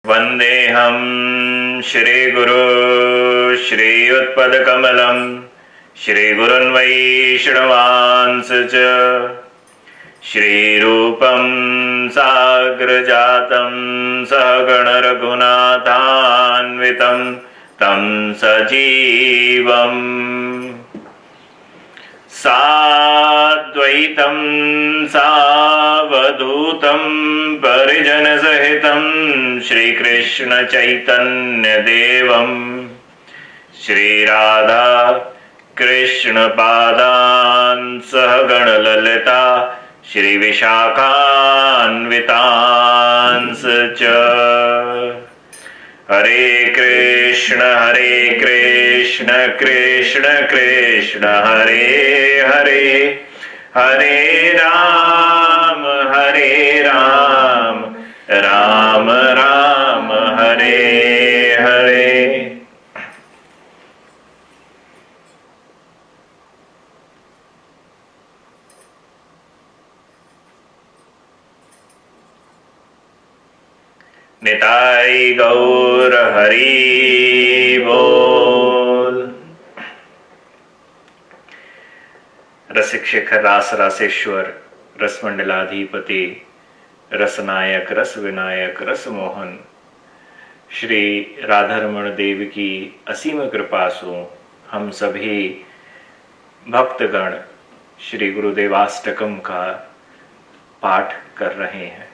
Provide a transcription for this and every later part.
वंदेहम श्रीगुरु श्रीयुत्पदकमलं श्रीगुरुन् वैष्णवांस च श्रीरूपं साग्रजातं सहगण रघुनाथान्वितं तं सजीवम् साद्वैतं सावधूतं परिजनसहितं श्रीकृष्ण चैतन्यदेवं श्रीराधा कृष्णपादान् सहगणललिता श्रीविशाखान्वितांस च। हरे कृष्ण कृष्ण कृष्ण हरे हरे, हरे राम राम राम हरे हरे। निताय गौर हरि बोल। रसिक शेखर रास रासेश्वर रसमंडलाधिपति रसनायक रस विनायक रस मोहन श्री राधारमण देव की असीम कृपा से हम सभी भक्तगण श्री गुरुदेवाष्टकम का पाठ कर रहे हैं।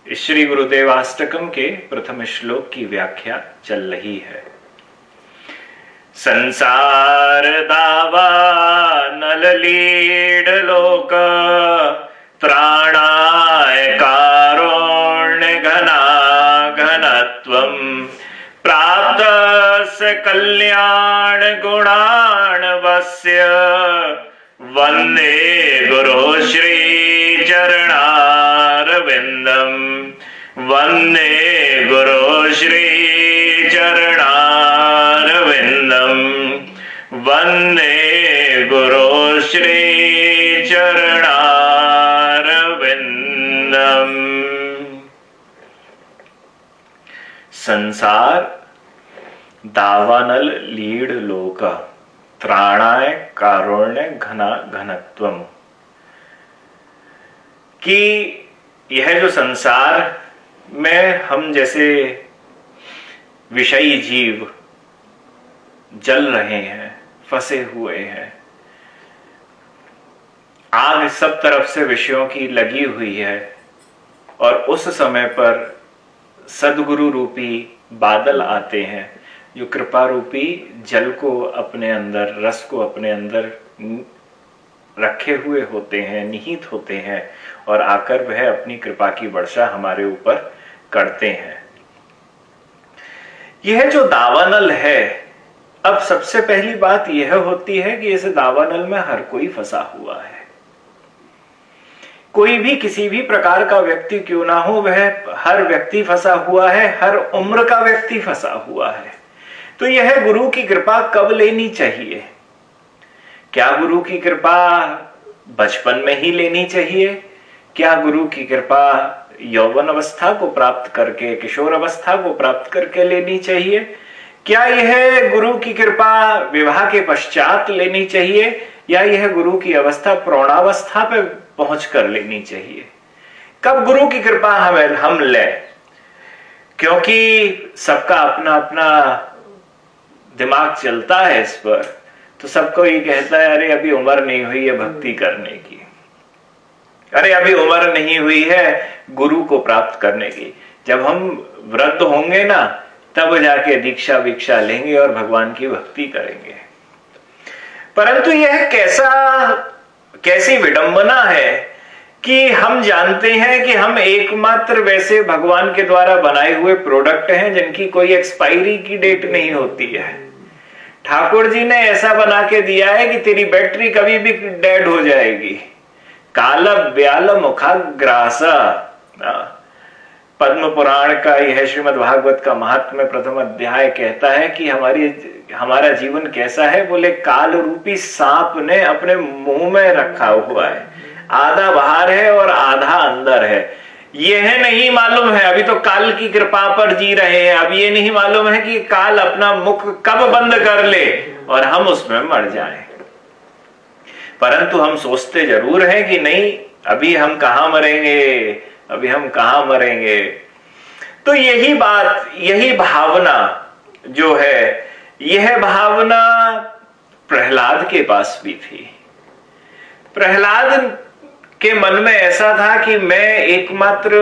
श्री गुरुदेवाष्टकम के प्रथम श्लोक की व्याख्या चल रही है। संसार दावा नल लीड लोक त्राणाय कारुण्य घना घनत्वं प्राप्त स कल्याण गुणाणवस्य वंदे गुरु श्री चरणारविंदम वंदे गुरु श्री चरणारविंदम वंदे गुरु श्री चरणारविंदम। संसार दावानल लीड लोका त्राणाय कारुण्य घना घनत्वम, कि यह जो संसार में हम जैसे विषयी जीव जल रहे हैं, फंसे हुए हैं, आग सब तरफ से विषयों की लगी हुई है, और उस समय पर सद्गुरु रूपी बादल आते हैं जो कृपा रूपी जल को अपने अंदर, रस को अपने अंदर रखे हुए होते हैं, निहित होते हैं, और आकर वह अपनी कृपा की वर्षा हमारे ऊपर करते हैं। यह जो दावानल है, अब सबसे पहली बात यह होती है कि इस दावानल में हर कोई फंसा हुआ है। कोई भी किसी भी प्रकार का व्यक्ति क्यों ना हो, वह हर व्यक्ति फंसा हुआ है, हर उम्र का व्यक्ति फंसा हुआ है। तो यह गुरु की कृपा कब लेनी चाहिए? क्या गुरु की कृपा बचपन में ही लेनी चाहिए? क्या गुरु की कृपा यौवन अवस्था को प्राप्त करके, किशोर अवस्था को प्राप्त करके लेनी चाहिए? क्या यह गुरु की कृपा विवाह के पश्चात लेनी चाहिए, या यह गुरु की अवस्था प्रौढ़ावस्था पे पहुंच कर लेनी चाहिए? कब गुरु की कृपा हम लें? क्योंकि सबका अपना अपना दिमाग चलता है इस पर, तो सबको ये कहता है अरे अभी उम्र नहीं हुई है भक्ति करने की, अरे अभी उम्र नहीं हुई है गुरु को प्राप्त करने की। जब हम वृद्ध होंगे ना, तब जाके दीक्षा वीक्षा लेंगे और भगवान की भक्ति करेंगे। परंतु यह कैसी विडंबना है कि हम जानते हैं कि हम एकमात्र वैसे भगवान के द्वारा बनाए हुए प्रोडक्ट हैं जिनकी कोई एक्सपायरी की डेट नहीं होती है। ठाकुर जी ने ऐसा बना के दिया है कि तेरी बैटरी कभी भी डेड हो जाएगी। काल व्याल मुखाग्रासा, पद्म पुराण का यह श्रीमद् भागवत का महात्म्य प्रथम अध्याय कहता है कि हमारा जीवन कैसा है। बोले काल रूपी सांप ने अपने मुंह में रखा हुआ है, आधा बाहर है और आधा अंदर है। यह नहीं मालूम है, अभी तो काल की कृपा पर जी रहे हैं। अब ये नहीं मालूम है कि काल अपना मुख कब बंद कर ले और हम उसमें मर जाएं। परंतु हम सोचते जरूर हैं कि नहीं, अभी हम कहां मरेंगे, अभी हम कहां मरेंगे। तो यही बात, यही भावना जो है, यह भावना प्रहलाद के पास भी थी। प्रहलाद के मन में ऐसा था कि मैं एकमात्र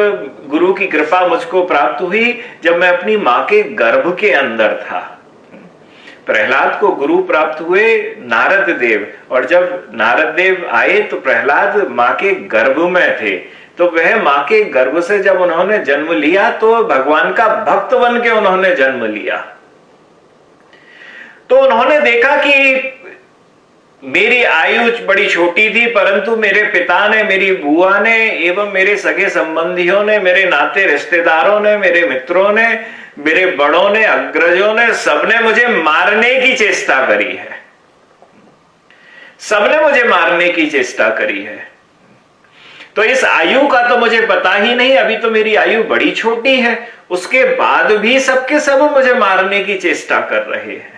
गुरु की कृपा मुझको प्राप्त हुई जब मैं अपनी मां के गर्भ के अंदर था। प्रहलाद को गुरु प्राप्त हुए नारद देव, और जब नारद देव आए तो प्रहलाद मां के गर्भ में थे। तो वह मां के गर्भ से जब उन्होंने जन्म लिया तो भगवान का भक्त बन के उन्होंने जन्म लिया। तो उन्होंने देखा कि मेरी आयु बड़ी छोटी थी, परंतु मेरे पिता ने, मेरी बुआ ने एवं मेरे सगे संबंधियों ने, मेरे नाते रिश्तेदारों ने, मेरे मित्रों ने, मेरे बड़ों ने, अग्रजों ने, सबने मुझे मारने की चेष्टा करी है। सबने मुझे मारने की चेष्टा करी है। तो इस आयु का तो मुझे पता ही नहीं, अभी तो मेरी आयु बड़ी छोटी है, उसके बाद भी सबके सब मुझे मारने की चेष्टा कर रहे हैं।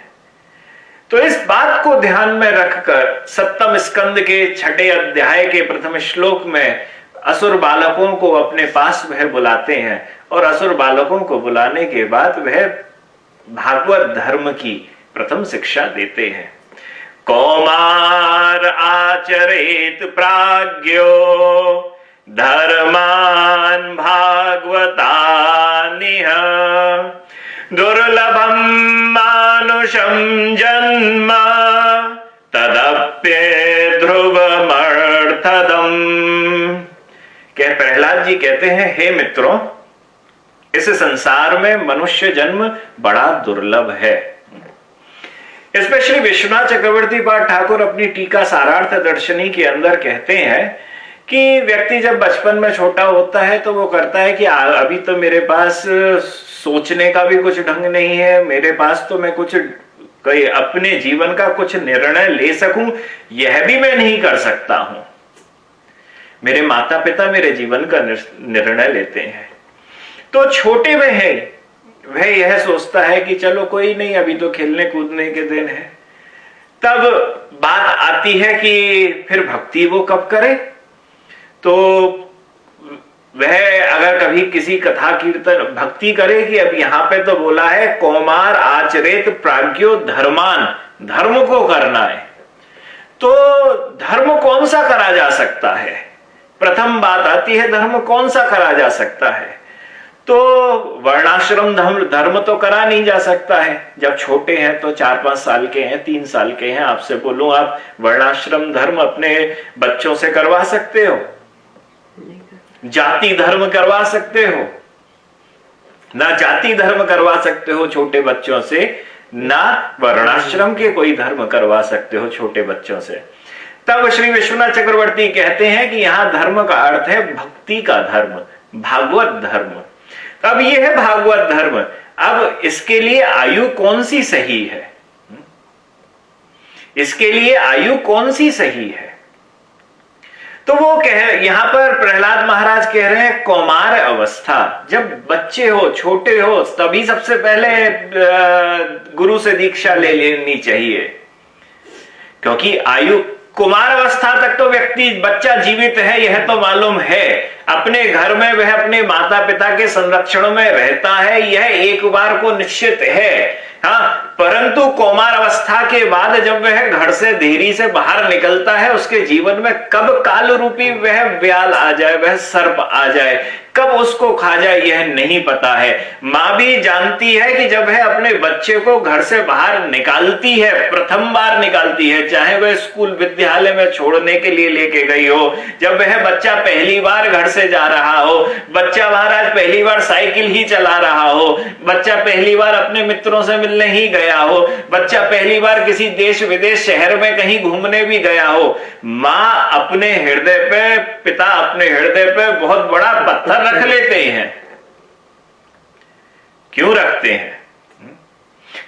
तो इस बात को ध्यान में रखकर सप्तम स्कंद के 6 अध्याय के प्रथम श्लोक में असुर बालकों को अपने पास वह बुलाते हैं, और असुर बालकों को बुलाने के बाद वह भागवत धर्म की प्रथम शिक्षा देते हैं। कौमार आचरेत प्राज्ञो धर्मान भागवतानिह दुर्लभम मानुषम जन्म तदप्ये ध्रुवमर्थदम। क्या प्रहलाद जी कहते हैं, हे मित्रों, इस संसार में मनुष्य जन्म बड़ा दुर्लभ है। इसमें श्री विश्वनाथ चक्रवर्ती पाद ठाकुर अपनी टीका सारार्थ दर्शनी के अंदर कहते हैं कि व्यक्ति जब बचपन में छोटा होता है तो वो करता है कि अभी तो मेरे पास सोचने का भी कुछ ढंग नहीं है, मेरे पास तो मैं कुछ अपने जीवन का कुछ निर्णय ले सकूं यह भी मैं नहीं कर सकता हूं। मेरे माता पिता मेरे जीवन का निर्णय लेते हैं। तो छोटे में है वह यह सोचता है कि चलो कोई नहीं, अभी तो खेलने कूदने के दिन है। तब बात आती है कि फिर भक्ति वो कब करे। तो वह अगर कभी किसी कथा कीर्तन भक्ति करे कि अब यहां पे तो बोला है कौमार आचरेत प्राज्ञो धर्मान, धर्म को करना है, तो धर्म कौन सा करा जा सकता है। प्रथम बात आती है धर्म कौन सा करा जा सकता है। तो वर्णाश्रम धर्म तो करा नहीं जा सकता है। जब छोटे हैं तो 4-5 साल के हैं, 3 साल के हैं, आपसे बोलूं आप वर्णाश्रम धर्म अपने बच्चों से करवा सकते हो, जाति धर्म करवा सकते हो ना, जाति धर्म करवा सकते हो छोटे बच्चों से, ना वर्णाश्रम के कोई धर्म करवा सकते हो छोटे बच्चों से। तब श्री विश्वनाथ चक्रवर्ती कहते हैं कि यहां धर्म का अर्थ है भक्ति का धर्म, भागवत धर्म। अब यह है भागवत धर्म। अब इसके लिए आयु कौन सी सही है, इसके लिए आयु कौन सी सही है। तो वो यहां पर प्रहलाद महाराज कह रहे हैं कौमार अवस्था, जब बच्चे हो, छोटे हो, तभी सबसे पहले गुरु से दीक्षा ले लेनी चाहिए। क्योंकि आयु कुमार अवस्था तक तो व्यक्ति, बच्चा जीवित है यह तो मालूम है, अपने घर में वह अपने माता पिता के संरक्षण में रहता है, यह एक बार को निश्चित है। हाँ, परंतु कौमार अवस्था के बाद जब वह घर से देरी से बाहर निकलता है, उसके जीवन में कब काल रूपी वह व्याल आ जाए, वह सर्प आ जाए, कब उसको खा जाए यह नहीं पता है। मां भी जानती है कि जब वह अपने बच्चे को घर से बाहर निकालती है, प्रथम बार निकालती है, चाहे वह स्कूल विद्यालय में छोड़ने के लिए लेके गई हो, जब वह बच्चा पहली बार घर से जा रहा हो, बच्चा महाराज पहली बार साइकिल ही चला रहा हो, बच्चा पहली बार अपने मित्रों से मिलने ही गया हो, बच्चा पहली बार किसी देश विदेश शहर में कहीं घूमने भी गया हो, मां अपने हृदय पे, पिता अपने हृदय पे बहुत बड़ा पत्थर रख लेते हैं। क्यों रखते हैं?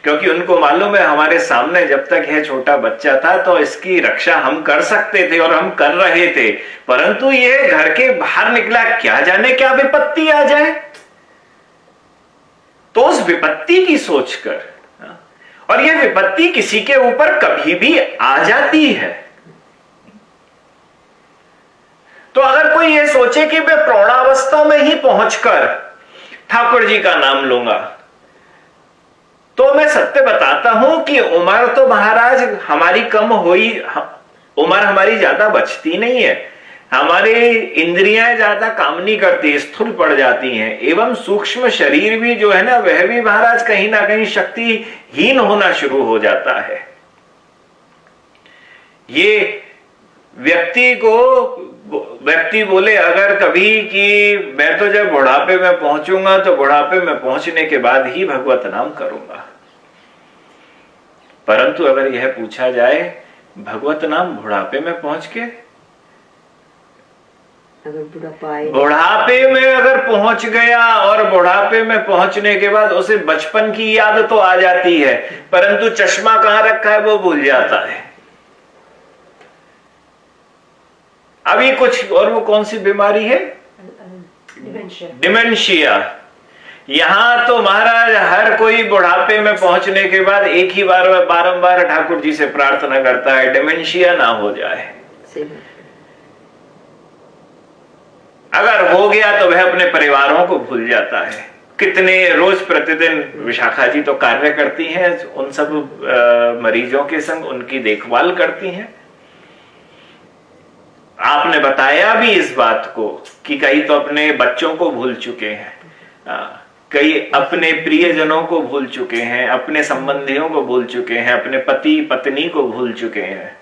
क्योंकि उनको मालूम है हमारे सामने जब तक यह छोटा बच्चा था तो इसकी रक्षा हम कर सकते थे और हम कर रहे थे, परंतु ये घर के बाहर निकला, क्या जाने क्या विपत्ति आ जाए। तो उस विपत्ति की सोचकर, और यह विपत्ति किसी के ऊपर कभी भी आ जाती है, तो अगर कोई ये सोचे कि मैं प्रौढ़ावस्था में ही पहुंचकर ठाकुर जी का नाम लूंगा, तो मैं सत्य बताता हूं कि उम्र तो महाराज हमारी कम हुई, उम्र हमारी ज्यादा बचती नहीं है, हमारी इंद्रियां ज्यादा काम नहीं करती, स्थूल पड़ जाती हैं, एवं सूक्ष्म शरीर भी जो है ना वह भी महाराज कहीं ना कहीं शक्तिहीन होना शुरू हो जाता है। ये व्यक्ति बोले अगर कभी कि मैं तो जब बुढ़ापे में पहुंचूंगा तो बुढ़ापे में पहुंचने के बाद ही भगवत नाम करूंगा, परंतु अगर यह पूछा जाए भगवत नाम बुढ़ापे में पहुंच के, बुढ़ापे में अगर पहुंच गया और बुढ़ापे में पहुंचने के बाद उसे बचपन की याद तो आ जाती है, परंतु चश्मा कहां रखा है वो भूल जाता है। अभी कुछ और वो कौन सी बीमारी है, डिमेंशिया। यहां तो महाराज हर कोई बुढ़ापे में पहुंचने के बाद एक ही बार बारंबार ठाकुर जी से प्रार्थना करता है डिमेंशिया ना हो जाए। अगर हो गया तो वह अपने परिवारों को भूल जाता है। कितने रोज प्रतिदिन विशाखा जी तो कार्य करती हैं, उन सब मरीजों के संग उनकी देखभाल करती हैं। आपने बताया भी इस बात को कि कई तो अपने बच्चों को भूल चुके हैं, कई अपने प्रियजनों को भूल चुके हैं, अपने संबंधियों को भूल चुके हैं, अपने पति पत्नी को भूल चुके हैं,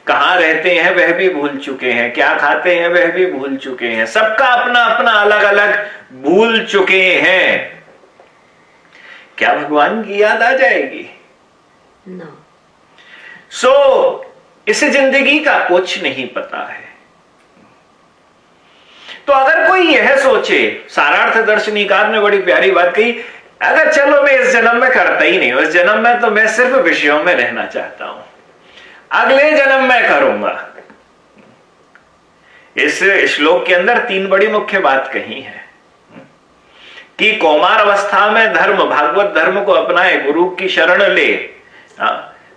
कहां रहते हैं वह भी भूल चुके हैं, क्या खाते हैं वह भी भूल चुके हैं, सबका अपना अपना अलग अलग भूल चुके हैं। क्या भगवान की याद आ जाएगी? No. इस जिंदगी का कुछ नहीं पता है। तो अगर कोई यह सोचे, सारार्थ दर्शनीकार ने बड़ी प्यारी बात कही, अगर चलो मैं इस जन्म में करता ही नहीं, इस जन्म में तो मैं सिर्फ विषयों में रहना चाहता हूं, अगले जन्म में करूंगा। इस श्लोक के अंदर तीन बड़ी मुख्य बात कही है कि कौमार अवस्था में धर्म, भागवत धर्म को अपनाए, गुरु की शरण ले,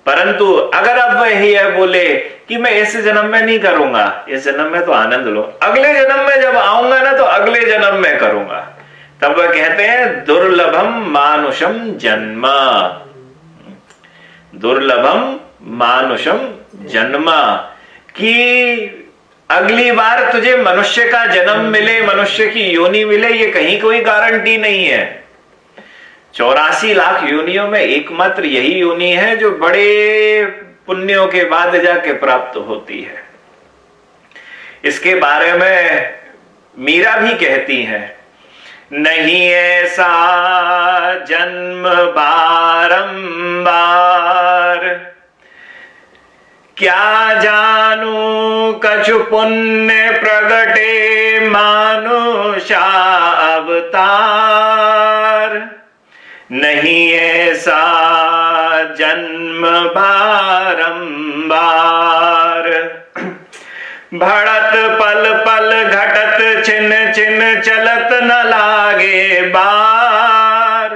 परंतु अगर अब वह यह बोले कि मैं इस जन्म में नहीं करूंगा, इस जन्म में तो आनंद लो, अगले जन्म में जब आऊंगा ना तो अगले जन्म में करूंगा, तब वह कहते हैं दुर्लभम मानुषम जन्म, दुर्लभम मानुषम जन्म, कि अगली बार तुझे मनुष्य का जन्म मिले, मनुष्य की योनि मिले, ये कहीं कोई गारंटी नहीं है। 84 लाख योनियों में एकमात्र यही योनि है जो बड़े पुण्यों के बाद जाके प्राप्त होती है। इसके बारे में मीरा भी कहती है, नहीं ऐसा जन्म बारंबार, क्या जानू कछु पुण्य प्रगटे मानुषा अवतार, नहीं ऐसा जन्म बारंबार, भड़त पल पल घटत छिन छिन चलत न लागे बार,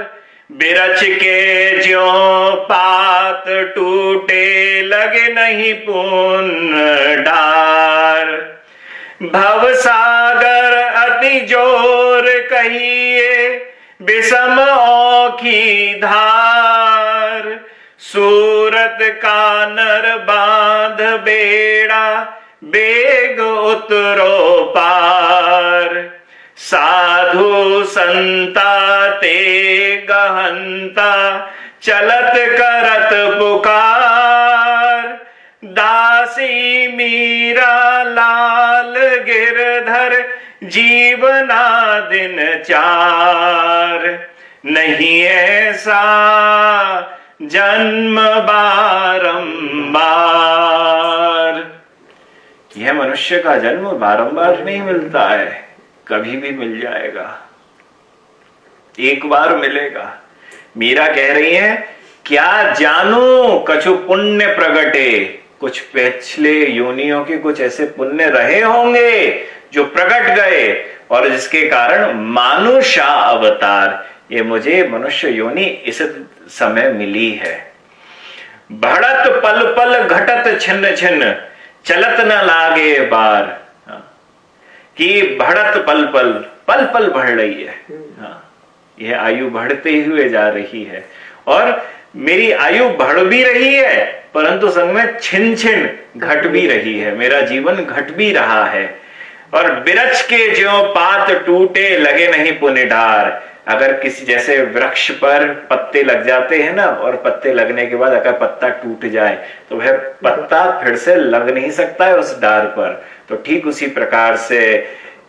बिरछ के ज्यों पात टूटे लगे नहीं पुण्य डार, भव सागर अति जोर कहिए विषम औखी धार, सूरत का नर बांध बेड़ा बेग उतरो पार, साधु संता ते गहंता चलत करत पुकार, दासी मीरा लाल गिरधर जीवना दिन चार, नहीं ऐसा जन्म बारंबार। यह मनुष्य का जन्म बारंबार नहीं मिलता है, कभी भी मिल जाएगा, एक बार मिलेगा। मीरा कह रही है क्या जानू कछु पुण्य प्रगटे, कुछ पिछले योनियों के कुछ ऐसे पुण्य रहे होंगे जो प्रकट गए और जिसके कारण मानुषा अवतार, ये मुझे मनुष्य योनि इस समय मिली है। बढ़त पल पल घटत छिन्न छिन्न, चलत न लागे बार, कि बढ़त पल पल पल पल बढ़ रही है। यह आयु बढ़ते हुए जा रही है और मेरी आयु बढ़ भी रही है, परंतु संग में छिन छिन घट भी रही है, मेरा जीवन घट भी रहा है। और बिरछ के ज्यों पात टूटे लगे नहीं पुनि डार, अगर किसी जैसे वृक्ष पर पत्ते लग जाते हैं ना, और पत्ते लगने के बाद अगर पत्ता टूट जाए तो वह पत्ता फिर से लग नहीं सकता है उस डार पर। तो ठीक उसी प्रकार से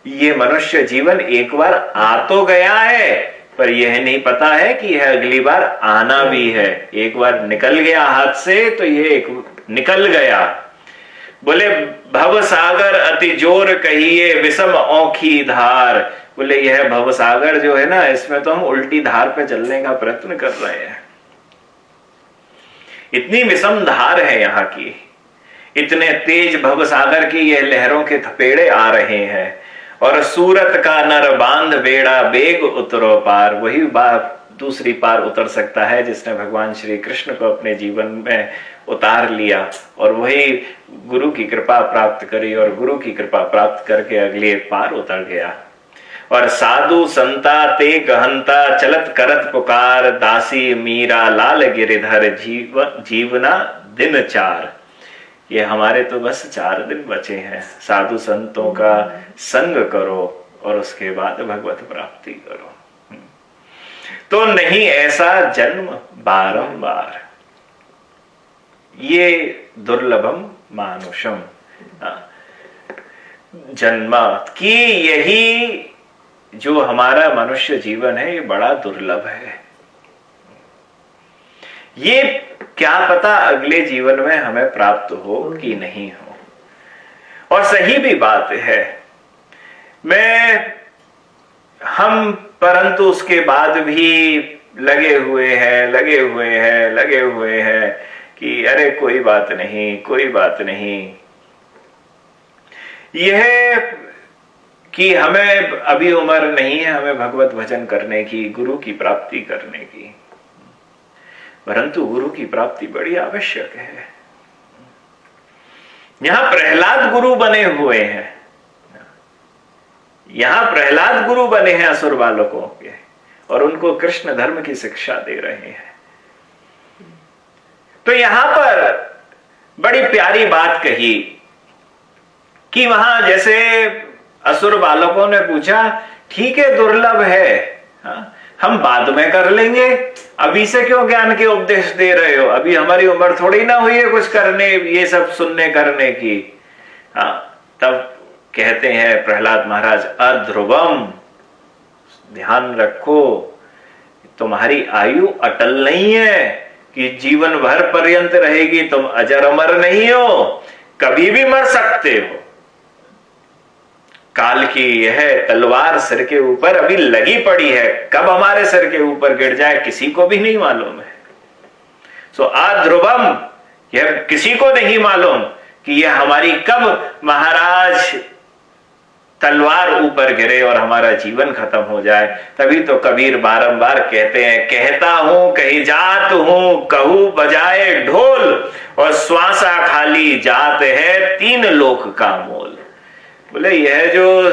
ये मनुष्य जीवन एक बार आ तो गया है, पर यह नहीं पता है कि यह अगली बार आना भी है। एक बार निकल गया हाथ से तो यह एक निकल गया। बोले भव सागर अति जोर कहिए विषम औखी धार, बोले यह भव सागर जो है ना, इसमें तो हम उल्टी धार पे चलने का प्रयत्न कर रहे हैं। इतनी विषम धार है यहाँ की, इतने तेज भव सागर की ये लहरों के थपेड़े आ रहे हैं। और सूरत का नर बांध बेड़ा बेग उतरो पार, वही बात दूसरी पार उतर सकता है जिसने भगवान श्री कृष्ण को अपने जीवन में उतार लिया और वही गुरु की कृपा प्राप्त करी और गुरु की कृपा प्राप्त करके अगले पार उतर गया। और साधु संता ते गहंता चलत करत पुकार, दासी मीरा लाल गिरिधर जीवना दिन चार। ये हमारे तो बस 4 दिन बचे हैं। साधु संतों का संग करो और उसके बाद भगवत प्राप्ति करो। तो नहीं ऐसा जन्म बारंबार, ये दुर्लभम मानुषम जन्म की, यही जो हमारा मनुष्य जीवन है ये बड़ा दुर्लभ है। ये क्या पता अगले जीवन में हमें प्राप्त हो कि नहीं हो। और सही भी बात है, हम परंतु उसके बाद भी लगे हुए हैं कि अरे कोई बात नहीं, कोई बात नहीं। यह कि हमें अभी उम्र नहीं है हमें भगवत भजन करने की, गुरु की प्राप्ति करने की, परंतु गुरु की प्राप्ति बड़ी आवश्यक है। यहां प्रहलाद गुरु बने हुए हैं, यहां प्रहलाद गुरु बने हैं असुर बालकों के, और उनको कृष्ण धर्म की शिक्षा दे रहे हैं। तो यहां पर बड़ी प्यारी बात कही कि वहां जैसे असुर बालकों ने पूछा, ठीक है दुर्लभ है, हम बाद में कर लेंगे, अभी से क्यों ज्ञान के उपदेश दे रहे हो, अभी हमारी उम्र थोड़ी ना हुई है कुछ करने, ये सब सुनने करने की। तब कहते हैं प्रहलाद महाराज, अध्रुवम, ध्यान रखो तुम्हारी आयु अटल नहीं है कि जीवन भर पर्यंत रहेगी, तुम अजर अमर नहीं हो, कभी भी मर सकते हो। काल की यह तलवार सिर के ऊपर अभी लगी पड़ी है, कब हमारे सिर के ऊपर गिर जाए किसी को भी नहीं मालूम है। सो अध्रुवम, यह किसी को नहीं मालूम कि यह हमारी कब महाराज तलवार ऊपर गिरे और हमारा जीवन खत्म हो जाए। तभी तो कबीर बारंबार कहते हैं, कहता हूं कहीं जात हूं, कहूं बजाए ढोल, और श्वासा खाली जात है 3 लोक का मोल। बोले यह जो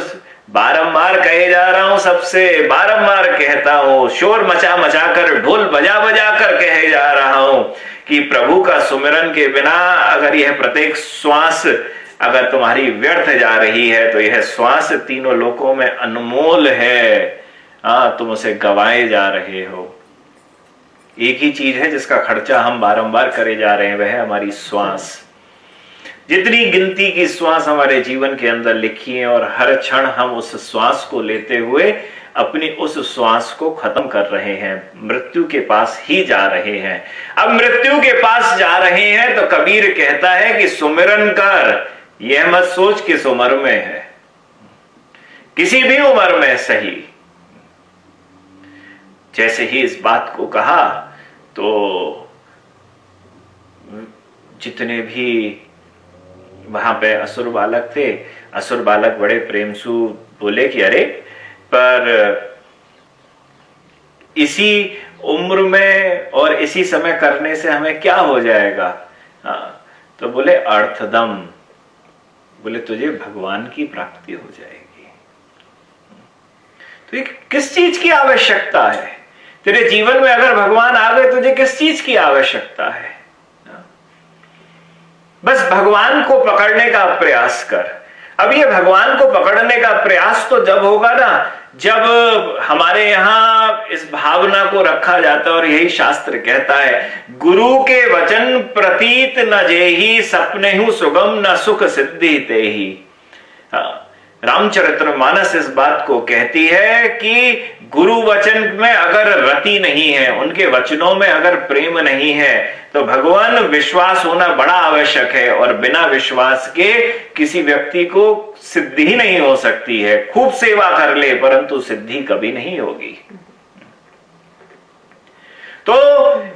बारंबार कहे जा रहा हूं, सबसे बारंबार कहता हूं, शोर मचा मचा कर, ढोल बजा बजा कर कहे जा रहा हूं कि प्रभु का सुमिरन के बिना अगर यह प्रत्येक श्वास अगर तुम्हारी व्यर्थ जा रही है तो यह श्वास 3 लोकों में अनमोल है। तुम उसे गवाए जा रहे हो। एक ही चीज है जिसका खर्चा हम बारंबार करे जा रहे हैं, वह है हमारी श्वास। जितनी गिनती की श्वास हमारे जीवन के अंदर लिखी है और हर क्षण हम उस श्वास को लेते हुए अपनी उस श्वास को खत्म कर रहे हैं, मृत्यु के पास ही जा रहे हैं। अब मृत्यु के पास जा रहे हैं तो कबीर कहता है कि सुमिरन कर, यह मत सोच किस उम्र में है, किसी भी उम्र में सही। जैसे ही इस बात को कहा तो जितने भी वहां पे असुर बालक थे, असुर बालक बड़े प्रेमसु बोले कि अरे पर इसी उम्र में और इसी समय करने से हमें क्या हो जाएगा? हाँ, तो बोले अर्थदम, बोले तुझे भगवान की प्राप्ति हो जाएगी। तो ये किस चीज की आवश्यकता है? तेरे जीवन में अगर भगवान आ गए, तुझे किस चीज की आवश्यकता है? बस भगवान को पकड़ने का प्रयास कर। अब ये भगवान को पकड़ने का प्रयास तो जब होगा ना, जब हमारे यहां इस भावना को रखा जाता है, और यही शास्त्र कहता है, गुरु के वचन प्रतीत न जेहि, सपनेहु सुगम न सुख सिद्धि तेहि। रामचरितमानस इस बात को कहती है कि गुरु वचन में अगर रति नहीं है, उनके वचनों में अगर प्रेम नहीं है, तो भगवान विश्वास होना बड़ा आवश्यक है, और बिना विश्वास के किसी व्यक्ति को सिद्धि ही नहीं हो सकती है। खूब सेवा कर ले परंतु सिद्धि कभी नहीं होगी। तो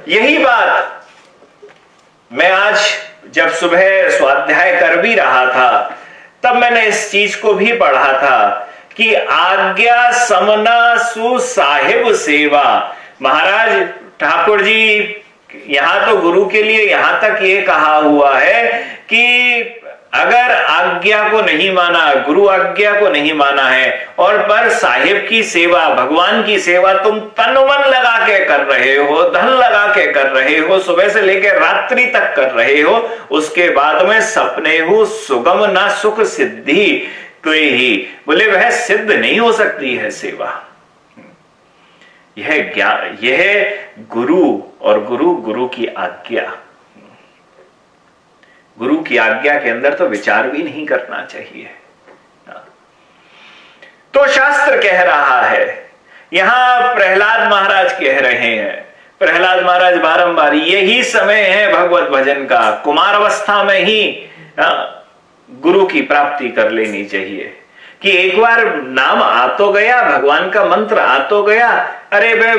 यही बात मैं आज जब सुबह स्वाध्याय कर भी रहा था, तब मैंने इस चीज को भी पढ़ा था कि आज्ञा समना सु साहिब सेवा। महाराज ठाकुर जी यहां तो गुरु के लिए यहां तक ये कहा हुआ है कि अगर आज्ञा को नहीं माना, गुरु आज्ञा को नहीं माना है, और पर साहिब की सेवा, भगवान की सेवा तुम तन मन लगा के कर रहे हो, धन लगा के कर रहे हो, सुबह से लेकर रात्रि तक कर रहे हो, उसके बाद में सपने हो सुगम ना सुख सिद्धि कोई ही, बोले वह सिद्ध नहीं हो सकती है सेवा। यह ज्ञान, यह गुरु, और गुरु की आज्ञा। गुरु की आज्ञा के अंदर तो विचार भी नहीं करना चाहिए। तो शास्त्र कह रहा है, यहां प्रहलाद महाराज कह रहे हैं, प्रहलाद महाराज बारंबार, यही समय है भगवत भजन का, कुमार अवस्था में ही गुरु की प्राप्ति कर लेनी चाहिए। कि एक बार नाम आ तो गया, भगवान का मंत्र आ तो गया, अरे वे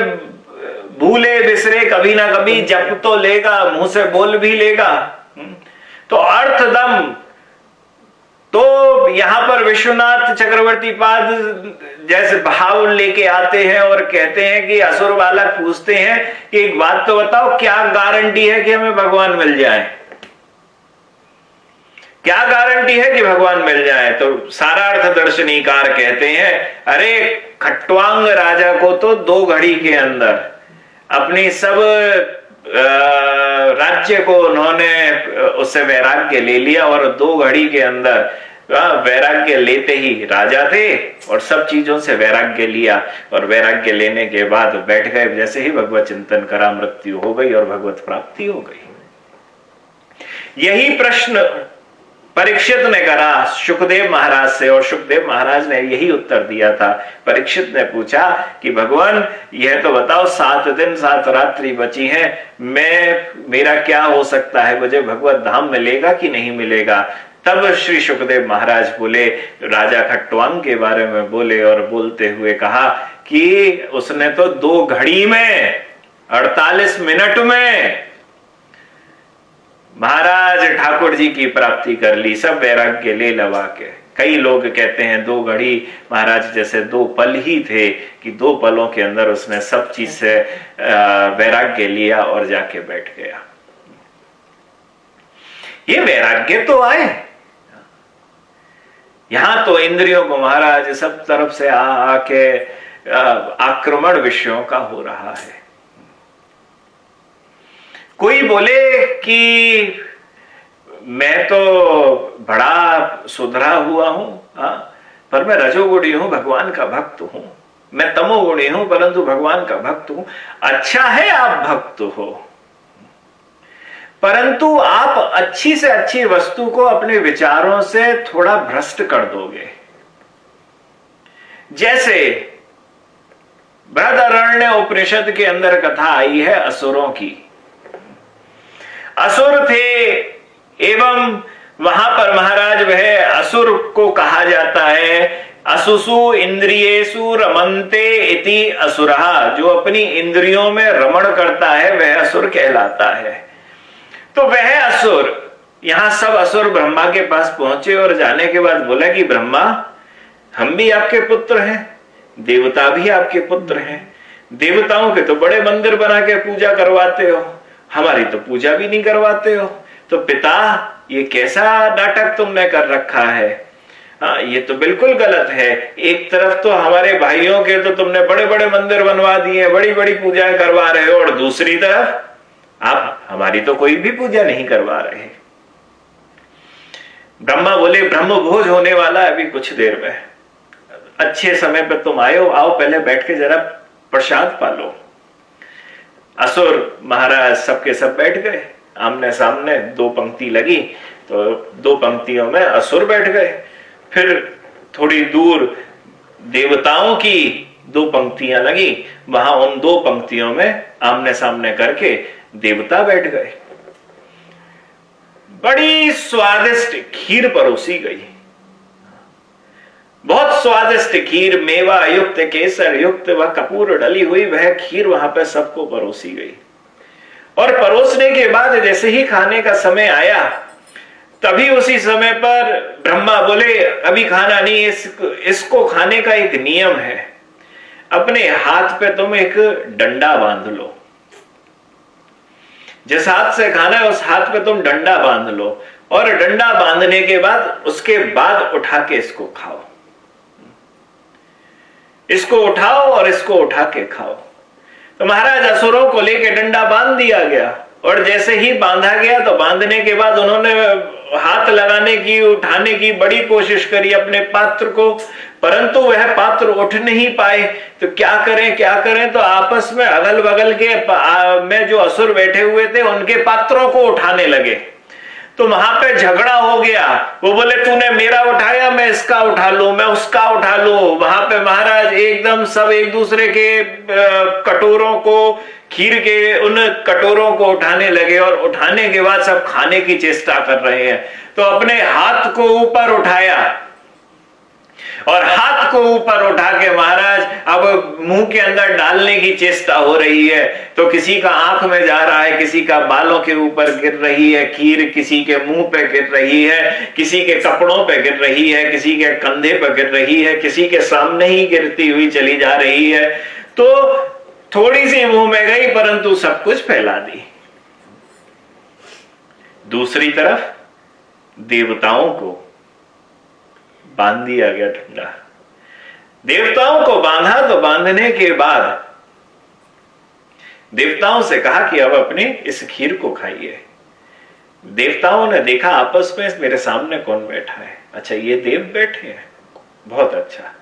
भूले बिसरे कभी ना कभी जप तो लेगा, मुंह से बोल भी लेगा। तो अर्थदम, तो यहां पर विश्वनाथ चक्रवर्ती पाद जैसे भाव लेके आते हैं और कहते हैं कि असुर बालक पूछते हैं कि एक बात तो बताओ, क्या गारंटी है कि हमें भगवान मिल जाए? क्या गारंटी है कि भगवान मिल जाए? तो सारा अर्थ दर्शनीकार कहते हैं, अरे खट्वांग राजा को तो 2 घड़ी के अंदर अपनी सब राज्य को उन्होंने उससे वैराग्य ले लिया, और 2 घड़ी के अंदर वैराग्य लेते ही राजा थे और सब चीजों से वैराग्य लिया, और वैराग्य लेने के बाद बैठ गए, जैसे ही भगवत चिंतन करा मृत्यु हो गई और भगवत प्राप्ति हो गई। यही प्रश्न परीक्षित ने करा सुखदेव महाराज से, और सुखदेव महाराज ने यही उत्तर दिया था। परीक्षित ने पूछा कि भगवान यह तो बताओ, 7 दिन 7 रात्रि बची हैं, मेरा क्या हो सकता है, मुझे भगवत धाम मिलेगा कि नहीं मिलेगा? तब श्री सुखदेव महाराज बोले, राजा खट्वांग के बारे में बोले, और बोलते हुए कहा कि उसने तो 2 घड़ी में 48 मिनट में महाराज ठाकुर जी की प्राप्ति कर ली, सब वैराग्य ले लवा के। कई लोग कहते हैं 2 घड़ी महाराज जैसे 2 पल ही थे, कि 2 पलों के अंदर उसने सब चीज से वैराग्य लिया और जाके बैठ गया। ये वैराग्य तो आए, यहां तो इंद्रियों को महाराज सब तरफ से आके आक्रमण विषयों का हो रहा है। कोई बोले कि मैं तो बड़ा सुधरा हुआ हूं, पर मैं रजोगुणी हूं, भगवान का भक्त हूं। मैं तमोगुणी हूं परंतु भगवान का भक्त हूं। अच्छा है आप भक्त हो, परंतु आप अच्छी से अच्छी वस्तु को अपने विचारों से थोड़ा भ्रष्ट कर दोगे। जैसे बृहदारण्य उपनिषद के अंदर कथा आई है असुरों की। असुर थे, एवं वहां पर महाराज वह असुर को कहा जाता है असुसु इंद्रियेषु रमन्ते इति असुरः, जो अपनी इंद्रियों में रमण करता है वह असुर कहलाता है। तो वह असुर, यहां सब असुर ब्रह्मा के पास पहुंचे और जाने के बाद बोला कि ब्रह्मा, हम भी आपके पुत्र हैं, देवता भी आपके पुत्र हैं, देवताओं के तो बड़े मंदिर बना के पूजा करवाते हो, हमारी तो पूजा भी नहीं करवाते हो। तो पिता, ये कैसा नाटक तुमने कर रखा है? हाँ, ये तो बिल्कुल गलत है। एक तरफ तो हमारे भाइयों के तो तुमने बड़े बड़े मंदिर बनवा दिए, बड़ी बड़ी पूजाएं करवा रहे हो, और दूसरी तरफ आप हमारी तो कोई भी पूजा नहीं करवा रहे। ब्रह्मा बोले, ब्रह्म भोज होने वाला है अभी कुछ देर में, अच्छे समय पर तुम आए हो, आओ पहले बैठ के जरा प्रसाद पालो। असुर महाराज सबके सब बैठ गए, आमने सामने दो पंक्ति लगी, तो दो पंक्तियों में असुर बैठ गए। फिर थोड़ी दूर देवताओं की दो पंक्तियां लगी, वहां उन दो पंक्तियों में आमने सामने करके देवता बैठ गए। बड़ी स्वादिष्ट खीर परोसी गई, बहुत स्वादिष्ट खीर, मेवा युक्त, केसर युक्त, वह कपूर डली हुई वह खीर वहां पर सबको परोसी गई। और परोसने के बाद जैसे ही खाने का समय आया, तभी उसी समय पर ब्रह्मा बोले, अभी खाना नहीं, इसको खाने का एक नियम है, अपने हाथ पे तुम एक डंडा बांध लो, जिस हाथ से खाना है उस हाथ पे तुम डंडा बांध लो, और डंडा बांधने के बाद उसके बाद उठा के इसको खाओ, इसको उठाओ और इसको उठा के खाओ। तो महाराज असुरों को लेके डंडा बांध दिया गया, और जैसे ही बांधा गया तो बांधने के बाद उन्होंने हाथ लगाने की, उठाने की बड़ी कोशिश करी अपने पात्र को, परंतु वह पात्र उठ नहीं पाए। तो क्या करें, तो आपस में अगल बगल के में जो असुर बैठे हुए थे उनके पात्रों को उठाने लगे। तो वहां पे झगड़ा हो गया, वो बोले तूने मेरा उठाया, मैं इसका उठा लूं, मैं उसका उठा लूं। वहां पे महाराज एकदम सब एक दूसरे के कटोरों को, खीर के उन कटोरों को उठाने लगे, और उठाने के बाद सब खाने की चेष्टा कर रहे हैं। तो अपने हाथ को ऊपर उठाया, और हाथ को ऊपर उठा के महाराज अब मुंह के अंदर डालने की चेष्टा हो रही है। तो किसी का आंख में जा रहा है, किसी का बालों के ऊपर गिर रही है खीर, किसी के मुंह पे गिर रही है, किसी के कपड़ों पे गिर रही है, किसी के कंधे पे गिर रही है, किसी के सामने ही गिरती हुई चली जा रही है। तो थोड़ी सी मुंह में गई, परंतु सब कुछ फैला दी। दूसरी तरफ देवताओं को बांध दिया गया डंडा। देवताओं को बांधा, तो बांधने के बाद देवताओं से कहा कि अब अपने इस खीर को खाइए। देवताओं ने देखा आपस में, मेरे सामने कौन बैठा है, अच्छा ये देव बैठे हैं, बहुत अच्छा।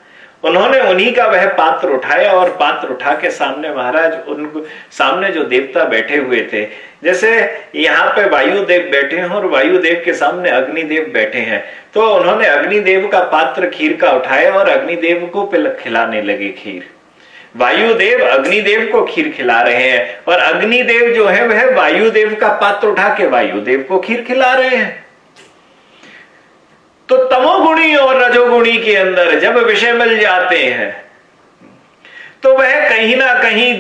उन्होंने उन्हीं का वह पात्र उठाया, और पात्र उठा के सामने महाराज उनको सामने जो देवता बैठे हुए थे, जैसे यहाँ पे वायुदेव बैठे हैं और वायुदेव के सामने अग्निदेव बैठे हैं, तो उन्होंने अग्निदेव का पात्र खीर का उठाया और अग्निदेव को खिलाने लगे खीर। वायुदेव अग्निदेव को खीर खिला रहे हैं, और अग्निदेव जो है वह वायुदेव का पात्र उठा के वायुदेव को खीर खिला रहे हैं। तो तमोगुणी और रजोगुणी के अंदर जब विषय मिल जाते हैं, तो वह कहीं ना कहीं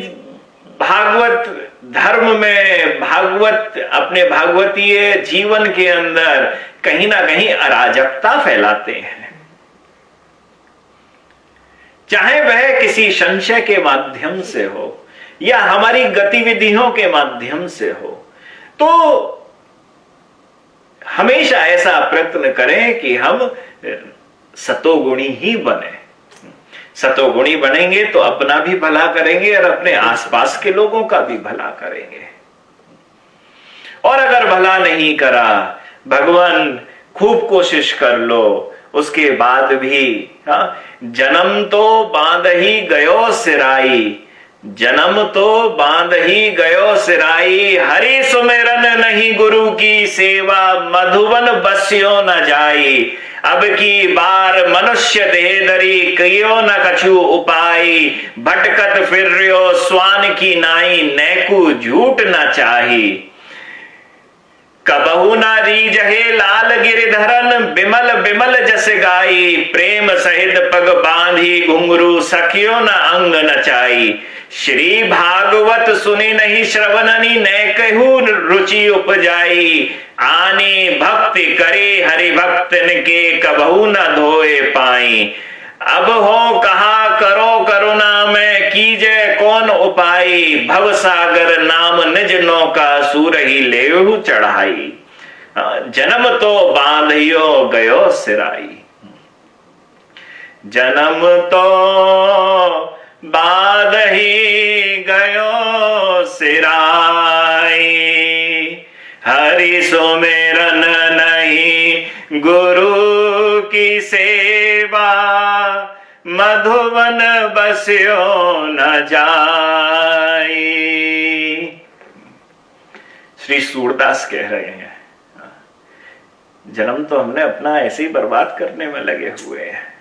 भागवत धर्म में, भागवत अपने भागवतीय जीवन के अंदर कहीं ना कहीं अराजकता फैलाते हैं। चाहे वह किसी संशय के माध्यम से हो या हमारी गतिविधियों के माध्यम से हो, तो हमेशा ऐसा प्रयत्न करें कि हम सतोगुणी ही बने। सतोगुणी बनेंगे तो अपना भी भला करेंगे और अपने आसपास के लोगों का भी भला करेंगे। और अगर भला नहीं करा, भगवान खूब कोशिश कर लो, उसके बाद भी जन्म तो बांध ही गयो सिराई, जन्म तो बांध ही गयो सिराई, हरि सुमेरन नहीं गुरु की सेवा, मधुवन बस्यो न जाई, अब की बार मनुष्य देह धरी, कियो न कछु उपाई, भटकत फिर रहो स्वान की नाई, नैकु झूठ न चाही, कबहू न रीजहे लाल गिरिधरन, बिमल बिमल जस गाई, प्रेम सहित पग बांधी घुंघरू, सखियो न अंग नचाई, श्री भागवत सुनी नहीं श्रवणनी न कहू रुचि उपजाई, आनी भक्ति करे हरि भक्तन के कबहू न धोए पाई। अब हो कहा करो करुणा में कीजे कौन उपाई, भव सागर नाम निज नौका सूर ही लेहु चढ़ाई। जन्म तो बांधियो गयो सिराई, जन्म तो बांध ही गयो सिराई। हरि सुमिरन नहीं गुरु की सेवा, मधुवन बस्यो न जाई। श्री सूरदास कह रहे हैं, जन्म तो हमने अपना ऐसे ही बर्बाद करने में लगे हुए हैं।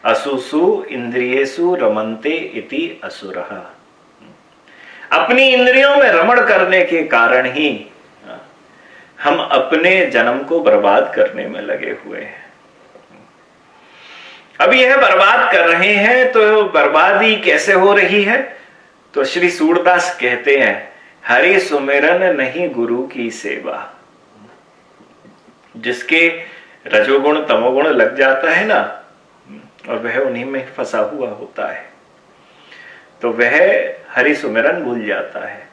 असुसु इंद्रियेषु रमन्ते इति असुरः, अपनी इंद्रियों में रमण करने के कारण ही हम अपने जन्म को बर्बाद करने में लगे हुए हैं। अब यह बर्बाद कर रहे हैं तो बर्बादी कैसे हो रही है? तो श्री सूरदास कहते हैं, हरि सुमिरन नहीं गुरु की सेवा। जिसके रजोगुण तमोगुण लग जाता है ना, और वह उन्हीं में फंसा हुआ होता है, तो वह हरि सुमिरन भूल जाता है,